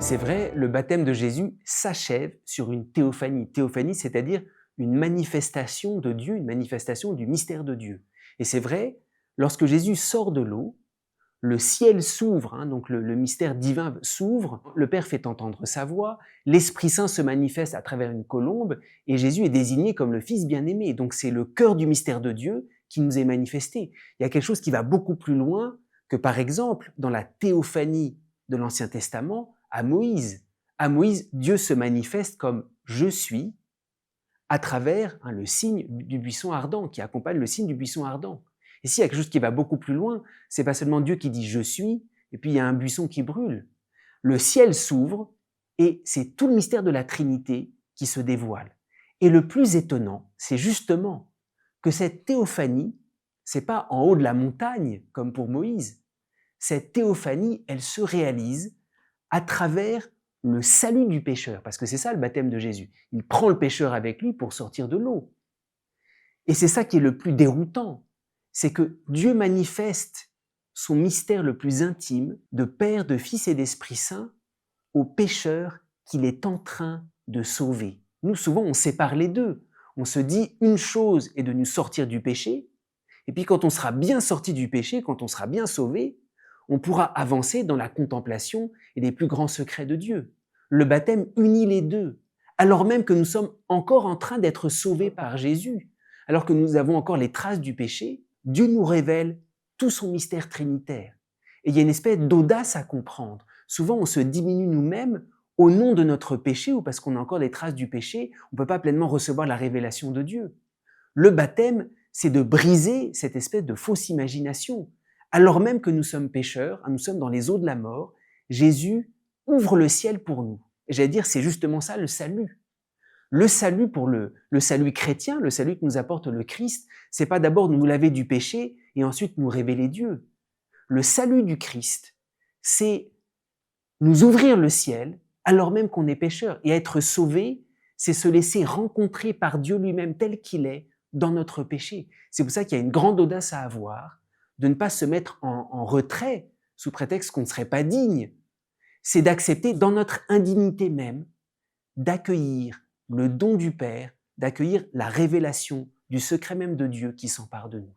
C'est vrai, le baptême de Jésus s'achève sur une théophanie. Théophanie, c'est-à-dire une manifestation de Dieu, une manifestation du mystère de Dieu. Et c'est vrai, lorsque Jésus sort de l'eau, le ciel s'ouvre, donc le mystère divin s'ouvre, le Père fait entendre sa voix, l'Esprit Saint se manifeste à travers une colombe, et Jésus est désigné comme le Fils bien-aimé. Donc c'est le cœur du mystère de Dieu qui nous est manifesté. Il y a quelque chose qui va beaucoup plus loin que, par exemple, dans la théophanie de l'Ancien Testament, à Moïse. À Moïse, Dieu se manifeste comme « je suis » à travers le signe du buisson ardent, qui accompagne le signe du buisson ardent. Et s'il y a quelque chose qui va beaucoup plus loin, c'est pas seulement Dieu qui dit « je suis » et puis il y a un buisson qui brûle. Le ciel s'ouvre et c'est tout le mystère de la Trinité qui se dévoile. Et le plus étonnant, c'est justement que cette théophanie, c'est pas en haut de la montagne comme pour Moïse. Cette théophanie, elle se réalise à travers le salut du pécheur, parce que c'est ça le baptême de Jésus. Il prend le pécheur avec lui pour sortir de l'eau. Et c'est ça qui est le plus déroutant, c'est que Dieu manifeste son mystère le plus intime de Père, de Fils et d'Esprit Saint au pécheur qu'il est en train de sauver. Nous, souvent, on sépare les deux. On se dit une chose est de nous sortir du péché, et puis quand on sera bien sorti du péché, quand on sera bien sauvé, on pourra avancer dans la contemplation et les plus grands secrets de Dieu. Le baptême unit les deux, alors même que nous sommes encore en train d'être sauvés par Jésus, alors que nous avons encore les traces du péché, Dieu nous révèle tout son mystère trinitaire. Et il y a une espèce d'audace à comprendre. Souvent, on se diminue nous-mêmes au nom de notre péché ou parce qu'on a encore les traces du péché, on ne peut pas pleinement recevoir la révélation de Dieu. Le baptême, c'est de briser cette espèce de fausse imagination. Alors même que nous sommes pécheurs, nous sommes dans les eaux de la mort, Jésus ouvre le ciel pour nous. Et j'allais dire, c'est justement ça le salut. Le salut pour le salut chrétien, le salut que nous apporte le Christ, c'est pas d'abord nous laver du péché et ensuite nous révéler Dieu. Le salut du Christ, c'est nous ouvrir le ciel alors même qu'on est pécheur. Et être sauvé, c'est se laisser rencontrer par Dieu lui-même tel qu'il est dans notre péché. C'est pour ça qu'il y a une grande audace à avoir, de ne pas se mettre en retrait sous prétexte qu'on ne serait pas digne. C'est d'accepter dans notre indignité même, d'accueillir le don du Père, d'accueillir la révélation du secret même de Dieu qui s'empare de nous.